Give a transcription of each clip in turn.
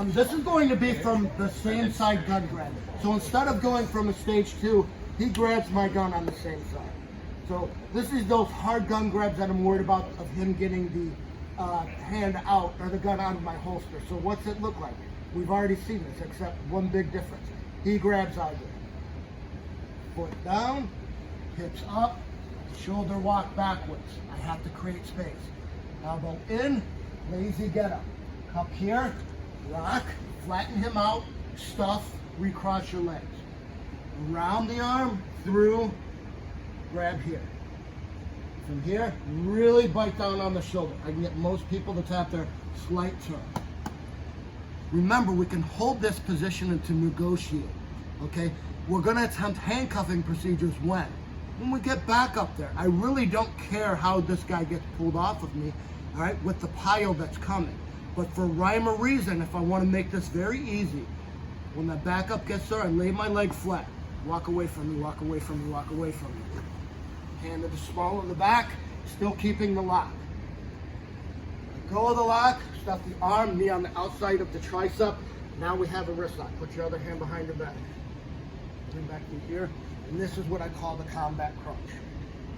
This is going to be from the same side gun grab. So instead of going from a stage 2, he grabs my gun on the same side. So this is those hard gun grabs that I'm worried about of him getting the hand out or the gun out of my holster. So what's it look like? We've already seen this, except one big difference. He grabs, I grab. Foot down, hips up, shoulder walk backwards. I have to create space. Elbow in, lazy get up. Cup here, rock, flatten him out, stuff, recross your legs. Around the arm, through, grab here. From here, really bite down on the shoulder. I can get most people to tap their slight turn. Remember, we can hold this position and to negotiate, okay? We're gonna attempt handcuffing procedures when we get back up there. I really don't care how this guy gets pulled off of me, all right, with the pile that's coming. But for rhyme or reason, if I wanna make this very easy, when that back up gets there, I lay my leg flat. Walk away from me, walk away from me, walk away from me. Hand to the small of the back, still keeping the lock. Let go of the lock, stuff the arm, knee on the outside of the tricep. Now we have a wrist lock. Put your other hand behind your back. Bring back to here. And this is what I call the combat crunch.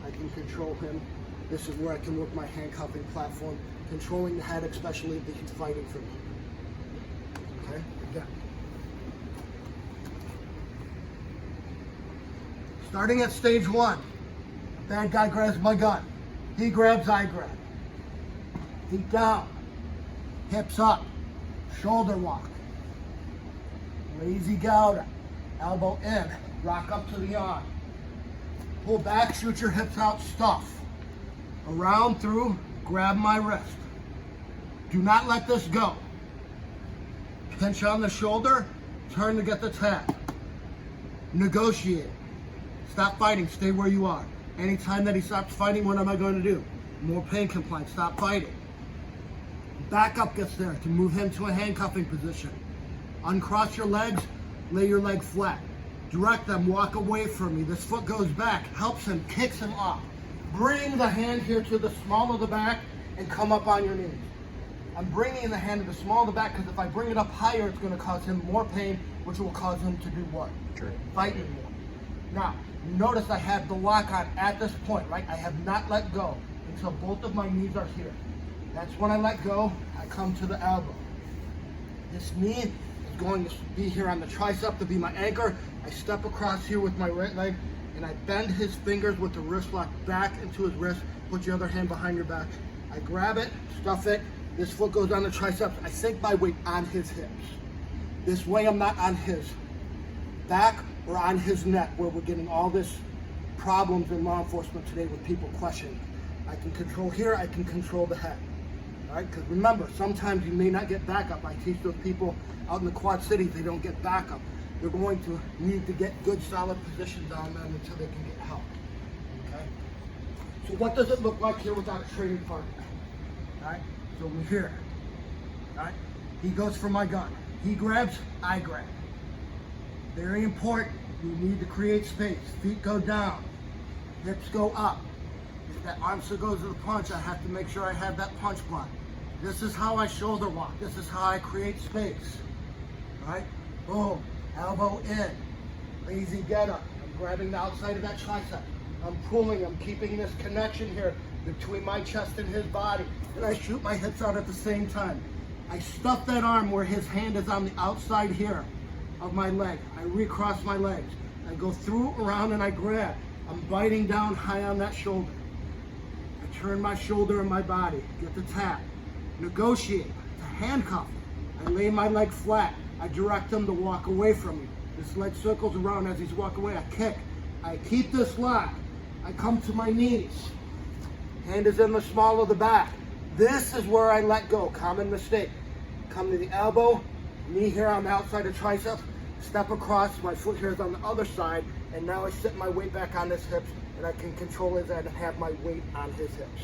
I can control him. This is where I can work my handcuffing platform, controlling the head, especially if he's fighting for me. Okay, again. Starting at stage 1, bad guy grabs my gun. He grabs, I grab. Feet down, hips up, shoulder walk. Lazy gouda, elbow in, rock up to the arm. Pull back, shoot your hips out, stuff. Around through, grab my wrist. Do not let this go. Pinch on the shoulder, turn to get the tap. Negotiate. Stop fighting, stay where you are. Anytime that he stops fighting, what am I going to do? More pain complaints, stop fighting. Back up gets there to move him to a handcuffing position. Uncross your legs, lay your leg flat. Direct them, walk away from me. This foot goes back, helps him, kicks him up. Bring the hand here to the small of the back and come up on your knees. I'm bringing the hand to the small of the back because if I bring it up higher, it's going to cause him more pain, which will cause him to do what? Sure. Fight me more. Now, notice I have the lock on at this point, right? I have not let go until both of my knees are here. That's when I let go, I come to the elbow. This knee is going to be here on the tricep to be my anchor. I step across here with my right leg and I bend his fingers with the wrist lock back into his wrist. Put your other hand behind your back. I grab it, stuff it. This foot goes on the triceps. I sink my weight on his hips. This way I'm not on his back or on his neck where we're getting all this problems in law enforcement today with people questioning. I can control here, I can control the head. All right, because remember, sometimes you may not get backup. I teach those people out in the Quad Cities, they don't get backup. They're going to need to get good solid positions on them until they can get help. Okay? So what does it look like here without a training partner? All right, so we're here. All right, he goes for my gun. He grabs, I grab. Very important, you need to create space. Feet go down, hips go up. If that arm still goes to the punch, I have to make sure I have that punch block. This is how I shoulder walk. This is how I create space. All right, boom, elbow in, lazy get up. I'm grabbing the outside of that tricep. I'm pulling, I'm keeping this connection here between my chest and his body. And I shoot my hips out at the same time. I stuff that arm where his hand is on the outside here of my leg. I recross my legs. I go through, around, and I grab. I'm biting down high on that shoulder. I turn my shoulder and my body, get the tap. Negotiate, to handcuff. I lay my leg flat. I direct him to walk away from me. This leg circles around as he's walking away. I kick. I keep this lock. I come to my knees. Hand is in the small of the back. This is where I let go. Common mistake. Come to the elbow, knee here on the outside of tricep, step across, my foot here is on the other side, and now I sit my weight back on his hips, and I can control his head and have my weight on his hips.